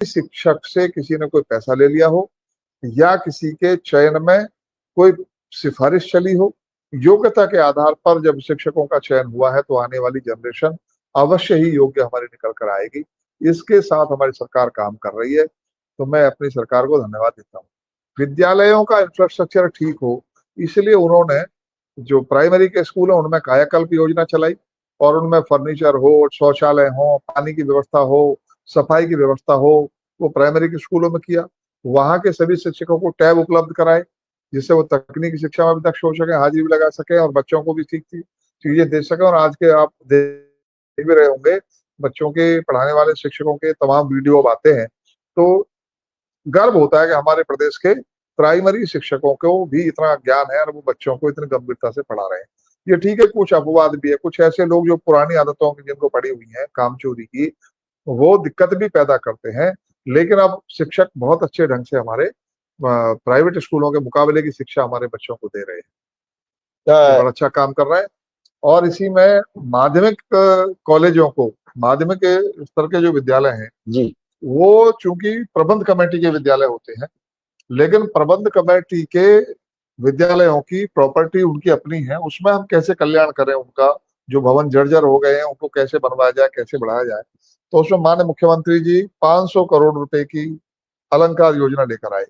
शिक्षक से किसी ने कोई पैसा ले लिया हो या किसी के चयन में कोई सिफारिश चली हो। योग्यता के आधार पर जब शिक्षकों का चयन हुआ है तो आने वाली जनरेशन अवश्य ही योग्य हमारी निकल कर आएगी। इसके साथ हमारी सरकार काम कर रही है, तो मैं अपनी सरकार को धन्यवाद देता हूँ। विद्यालयों का इंफ्रास्ट्रक्चर ठीक हो, इसलिए उन्होंने जो प्राइमरी के स्कूल है उनमें कायाकल्प योजना चलाई और उनमें फर्नीचर हो, शौचालय हो, पानी की व्यवस्था हो, सफाई की व्यवस्था हो, वो प्राइमरी के स्कूलों में किया। वहां के सभी शिक्षकों को टैब उपलब्ध कराए, जिससे वो तकनीकी शिक्षा में भी दक्ष हो सके, हाजिरी भी लगा सके और बच्चों को भी ठीक ठीक चीजें दे सके। और आज के आप देख भी रहे होंगे, बच्चों के पढ़ाने वाले शिक्षकों के तमाम वीडियो अब आते हैं, तो गर्व होता है कि हमारे प्रदेश के प्राइमरी शिक्षकों को भी इतना ज्ञान है और वो बच्चों को इतनी गंभीरता से पढ़ा रहे हैं। ये ठीक है, कुछ अपवाद भी है, कुछ ऐसे लोग जो पुरानी आदतों की जिनको पड़ी हुई है कामचोरी की, वो दिक्कत भी पैदा करते हैं। लेकिन अब शिक्षक बहुत अच्छे ढंग से हमारे प्राइवेट स्कूलों के मुकाबले की शिक्षा हमारे बच्चों को दे रहे हैं, ये बड़ा अच्छा काम कर रहा है। और इसी में माध्यमिक कॉलेजों को, माध्यमिक स्तर के जो विद्यालय हैं जी, वो चूंकि प्रबंध कमेटी के विद्यालय होते हैं, लेकिन प्रबंध कमेटी के विद्यालयों की प्रॉपर्टी उनकी अपनी है, उसमें हम कैसे कल्याण करें, उनका जो भवन जर्जर हो गए हैं उनको कैसे बनवाया जाए, कैसे बढ़ाया जाए। तो उसमें माननीय मुख्यमंत्री जी 500 करोड़ रुपए की अलंकार योजना लेकर आए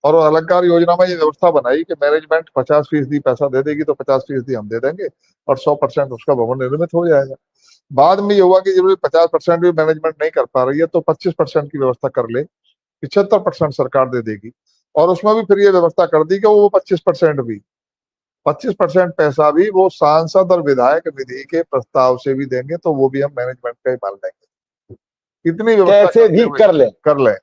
और अलंकार योजना में ये व्यवस्था बनाई कि मैनेजमेंट 50% पैसा दे देगी तो 50% हम दे देंगे और 100% उसका भवन निर्मित हो जाएगा। बाद में ये हुआ कि जब 50% भी मैनेजमेंट नहीं कर पा रही है तो 25% की व्यवस्था कर ले, 75% सरकार दे देगी। और उसमें भी फिर ये व्यवस्था कर दी कि वो 25% पैसा भी वो सांसद और विधायक निधि के प्रस्ताव से भी देंगे, तो वो भी हम मैनेजमेंट का ही मान लेंगे। इतनी व्यवस्था कैसे भी कर लें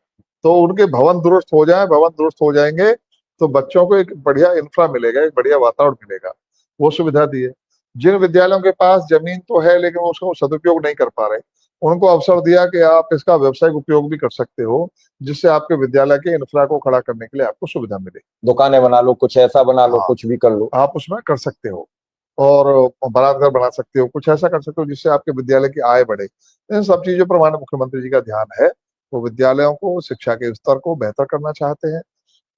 तो उनके भवन दुरुस्त हो जाए, भवन दुरुस्त हो जाएंगे तो बच्चों को एक बढ़िया इंफ्रा मिलेगा, एक बढ़िया वातावरण मिलेगा, वो सुविधा दी है। जिन विद्यालयों के पास जमीन तो है लेकिन वो उसका सदुपयोग नहीं कर पा रहे, उनको अवसर दिया कि आप इसका व्यावसायिक उपयोग भी कर सकते हो, जिससे आपके विद्यालय के इंफ्रा को खड़ा करने के लिए आपको सुविधा मिले। दुकानें बना लो, कुछ ऐसा बना लो, हाँ, कुछ भी कर लो, आप उसमें कर सकते हो और बारात घर बना सकते हो, कुछ ऐसा कर सकते हो जिससे आपके विद्यालय की आय बढ़े। इन सब चीजों पर माननीय मुख्यमंत्री जी का ध्यान है। वो विद्यालयों को, शिक्षा के स्तर को बेहतर करना चाहते हैं।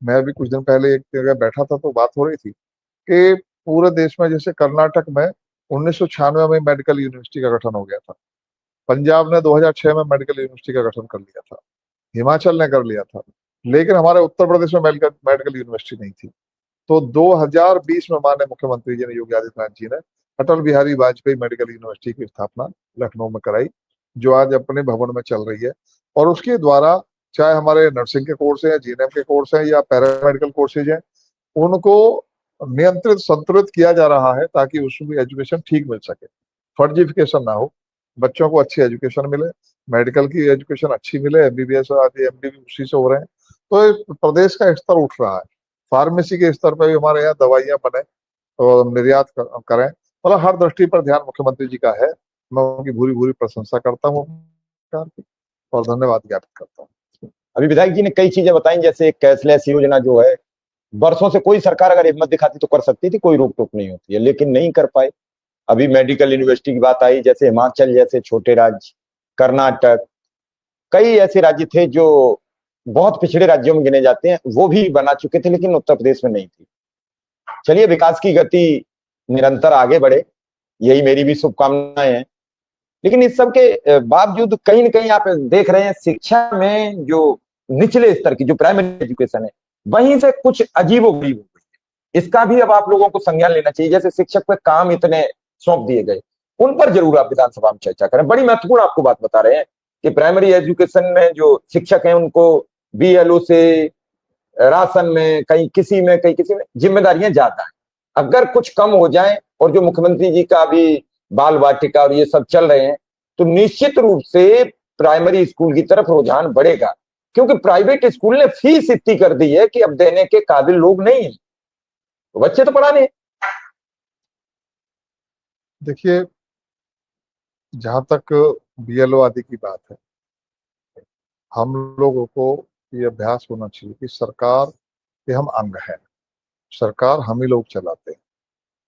मैं भी कुछ दिन पहले एक जगह बैठा था तो बात हो रही थी कि पूरे देश में, जैसे कर्नाटक में 1996 में मेडिकल यूनिवर्सिटी का गठन हो गया था, पंजाब ने 2006 में मेडिकल यूनिवर्सिटी का गठन कर लिया था, हिमाचल ने कर लिया था, लेकिन हमारे उत्तर प्रदेश में मेडिकल यूनिवर्सिटी नहीं थी। तो 2020 में माननीय मुख्यमंत्री जी ने, योगी आदित्यनाथ जी ने, अटल बिहारी वाजपेयी मेडिकल यूनिवर्सिटी की स्थापना लखनऊ में कराई, जो आज अपने भवन में चल रही है। और उसके द्वारा चाहे हमारे नर्सिंग के कोर्स हैं, जीएनएम के कोर्स हैं या पैरामेडिकल कोर्सेज हैं, उनको नियंत्रित संतुलित किया जा रहा है ताकि उसमें एजुकेशन ठीक मिल सके, फर्जिफिकेशन ना हो, बच्चों को अच्छी एजुकेशन मिले, मेडिकल की एजुकेशन अच्छी मिले, एमबीबीएस आदि एमडी भी उसी से हो रहे हैं। तो प्रदेश का स्तर उठ रहा है। फार्मेसी के स्तर पर भी हमारे यहाँ दवाइयां बने और निर्यात करें, मतलब हर दृष्टि पर ध्यान मुख्यमंत्री जी का है। मैं उनकी भूरी भूरी प्रशंसा करता हूँ और धन्यवाद ज्ञापित करता हूँ। अभी विधायक जी ने कई चीजें बताई, जैसे कैशलेस योजना जो है, वर्षों से कोई सरकार अगर हिम्मत दिखाती तो कर सकती थी, कोई रोक टोक नहीं होती है, लेकिन नहीं कर पाए। अभी मेडिकल यूनिवर्सिटी की बात आई, जैसे हिमाचल जैसे छोटे राज्य, कर्नाटक, कई ऐसे राज्य थे जो बहुत पिछड़े राज्यों में गिने जाते हैं, वो भी बना चुके थे, लेकिन उत्तर प्रदेश में नहीं थी। चलिए, विकास की गति निरंतर आगे बढ़े, यही मेरी भी शुभकामनाएं हैं। लेकिन इस सब के बावजूद कहीं ना कहीं आप देख रहे हैं, शिक्षा में जो निचले स्तर की जो प्राइमरी एजुकेशन है, वहीं से कुछ अजीबोगरीब हो गई है। इसका भी अब आप लोगों को संज्ञान लेना चाहिए। जैसे शिक्षक पे काम इतने सौंप दिए गए, उन पर जरूर आप विधानसभा में चर्चा करें। बड़ी महत्वपूर्ण आपको बात बता रहे हैं कि प्राइमरी एजुकेशन में जो शिक्षक हैं उनको बीएलओ से, राशन में, कहीं किसी में, कहीं किसी में जिम्मेदारियां ज्यादा है। अगर कुछ कम हो जाए, और जो मुख्यमंत्री जी का अभी बाल वाटिका और ये सब चल रहे हैं, तो निश्चित रूप से प्राइमरी स्कूल की तरफ रुझान बढ़ेगा, क्योंकि प्राइवेट स्कूल ने फीस इतनी कर दी है कि अब देने के काबिल लोग नहीं है, तो बच्चे तो पढ़ाने। देखिए, जहां तक बीएलओ आदि की बात है, हम लोगों को ये अभ्यास होना चाहिए कि सरकार के हम अंग हैं, सरकार हम ही लोग चलाते हैं।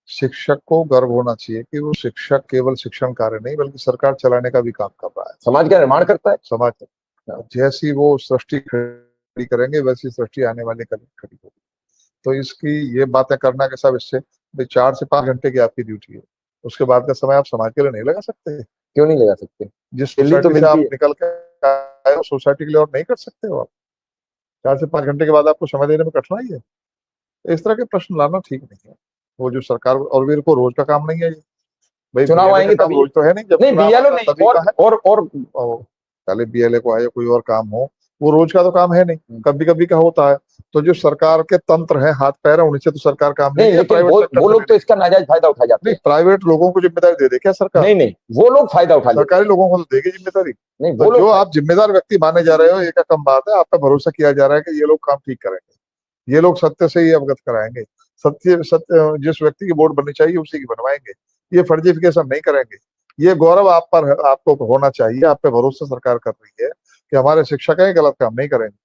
शिक्षक को गर्व होना चाहिए कि वो शिक्षक केवल शिक्षण कार्य नहीं बल्कि सरकार चलाने का भी काम कर रहा है, समाज का निर्माण करता है। समाज जैसी वो सृष्टि खड़ी करेंगे वैसी सृष्टि आने वाले कल खड़ी होगी। तो इसकी ये बातें करना कि सब इससे भाई 4 से 5 घंटे की आपकी ड्यूटी है, उसके बाद का समय आप समाज के लिए नहीं लगा सकते? क्यों नहीं लगा सकते? जिस सैलरी तो सोसाइटी से मिलती आप है। निकल के आए हो सोसाइटी के लिए और नहीं कर सकते हो आप? 4 से 5 घंटे के बाद आपको समय देने में कठिनाई है? तो इस तरह के प्रश्न लाना ठीक नहीं है। वो जो सरकार और भी को रोज का काम नहीं है ये। भाई चुनाव बीएलए का आएंगे काम तभी। रोज तो है नहीं, जब नहीं, चुनाव बीएलओ आएगा नहीं, तभी का है। और और पहले बीएलए को आए या कोई और काम हो, वो रोज का तो काम है नहीं, कभी कभी का होता है। तो जो सरकार के तंत्र है, हाथ पैर है, उनसे तो सरकार काम ले नहीं, रही है, लेकिन प्राइवेट सेक्टर वो से ले लोग तो रही इसका नाजायज फायदा उठा है। जाते नहीं, हैं। प्राइवेट लोगों को जिम्मेदारी दे दे क्या सरकार? नहीं नहीं, वो लोग फायदा उठा लेते सरकारी लोगों को तो देगी जिम्मेदारी। हैं। नहीं, तो वो लोग जो आप जिम्मेदार व्यक्ति माने जा रहे हो, एक कम बात है, आप पे भरोसा किया जा रहा है कि ये लोग काम ठीक करेंगे, ये लोग सत्य से ही अवगत कराएंगे, सत्य सत्य जिस व्यक्ति की वोट बननी चाहिए उसी की बनवाएंगे, ये फर्जिफिकेशन नहीं करेंगे। ये गौरव आप पर आपको होना चाहिए, आप पे भरोसा सरकार कर रही है कि हमारे शिक्षक है गलत काम नहीं करेंगे।